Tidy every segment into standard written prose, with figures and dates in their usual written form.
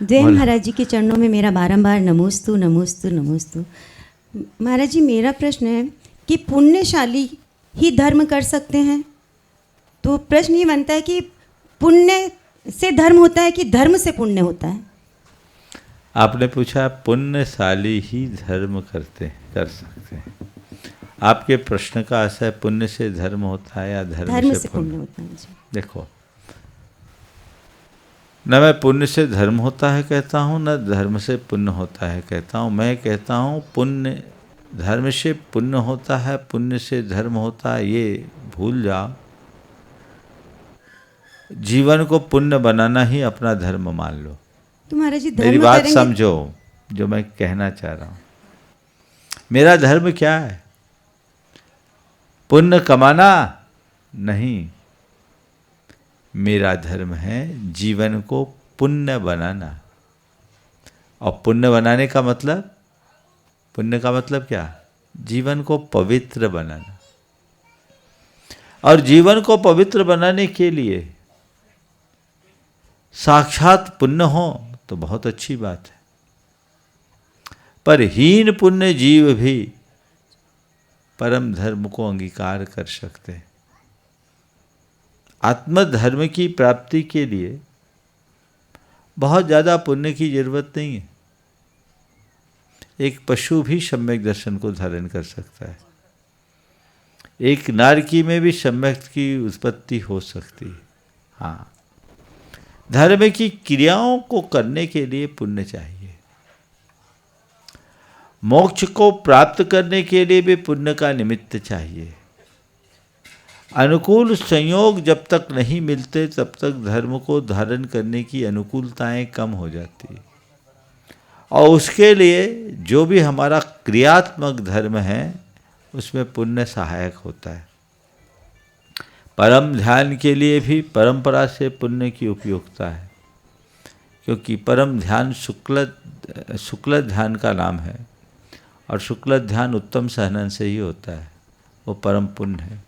जय महाराज जी के चरणों में मेरा बारंबार नमोस्तु नमोस्तु नमोस्तु। महाराज जी, मेरा प्रश्न है कि पुण्यशाली ही धर्म कर सकते हैं? तो प्रश्न ये बनता है कि पुण्य से धर्म होता है कि धर्म से पुण्य होता है? आपने पूछा पुण्यशाली ही धर्म कर सकते हैं। आपके प्रश्न का आशय पुण्य से धर्म होता है या धर्म से पुण्य होता है? जी देखो, न मैं पुण्य से धर्म होता है कहता हूँ, न धर्म से पुण्य होता है कहता हूँ। मैं कहता हूँ पुण्य धर्म से पुण्य होता है, पुण्य से धर्म होता है, ये भूल जाओ। जीवन को पुण्य बनाना ही अपना धर्म मान लो। तो महाराज जी, मेरी बात समझो जो मैं कहना चाह रहा हूँ। मेरा धर्म क्या है? पुण्य कमाना नहीं, मेरा धर्म है जीवन को पुण्य बनाना। और पुण्य बनाने का मतलब, पुण्य का मतलब क्या? जीवन को पवित्र बनाना। और जीवन को पवित्र बनाने के लिए साक्षात पुण्य हो तो बहुत अच्छी बात है, पर हीन पुण्य जीव भी परम धर्म को अंगीकार कर सकते हैं। आत्मधर्म की प्राप्ति के लिए बहुत ज़्यादा पुण्य की जरूरत नहीं है। एक पशु भी सम्यक दर्शन को धारण कर सकता है, एक नारकी में भी सम्यक की उत्पत्ति हो सकती है। हाँ, धर्म की क्रियाओं को करने के लिए पुण्य चाहिए। मोक्ष को प्राप्त करने के लिए भी पुण्य का निमित्त चाहिए। अनुकूल संयोग जब तक नहीं मिलते तब तक धर्म को धारण करने की अनुकूलताएं कम हो जाती है। और उसके लिए जो भी हमारा क्रियात्मक धर्म है उसमें पुण्य सहायक होता है। परम ध्यान के लिए भी परंपरा से पुण्य की उपयोगिता है, क्योंकि परम ध्यान शुक्ल ध्यान का नाम है और शुक्ल ध्यान उत्तम सहनन से ही होता है, वो परम पुण्य है।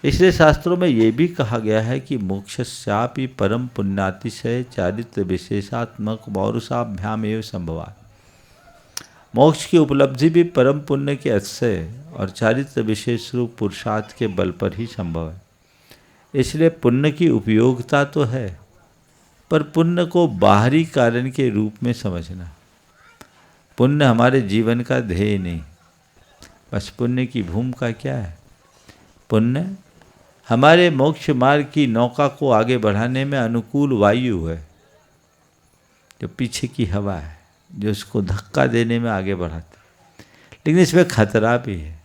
इसलिए शास्त्रों में ये भी कहा गया है कि मोक्षस्यापि परम पुण्यातिशय चारित्र विशेषात्मक पौरुषाभ्याम एवं संभवात्। मोक्ष की उपलब्धि भी परम पुण्य के अतिशय और चारित्र विशेष रूप पुरुषार्थ के बल पर ही संभव है। इसलिए पुण्य की उपयोगिता तो है, पर पुण्य को बाहरी कारण के रूप में समझना। पुण्य हमारे जीवन का ध्येय नहीं। बस पुण्य की भूमिका क्या है? पुण्य हमारे मोक्ष मार्ग की नौका को आगे बढ़ाने में अनुकूल वायु है, जो पीछे की हवा है, जो उसको धक्का देने में आगे बढ़ाती है। लेकिन इसमें खतरा भी है।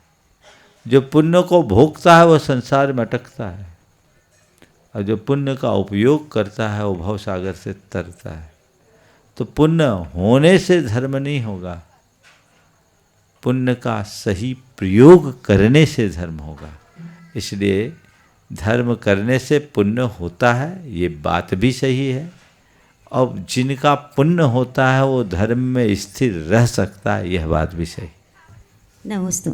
जो पुण्य को भोगता है वो संसार में अटकता है, और जो पुण्य का उपयोग करता है वो भवसागर से तरता है। तो पुण्य होने से धर्म नहीं होगा, पुण्य का सही प्रयोग करने से धर्म होगा। इसलिए धर्म करने से पुण्य होता है, ये बात भी सही है। और जिनका पुण्य होता है वो धर्म में स्थिर रह सकता है, यह बात भी सही। नमस्ते।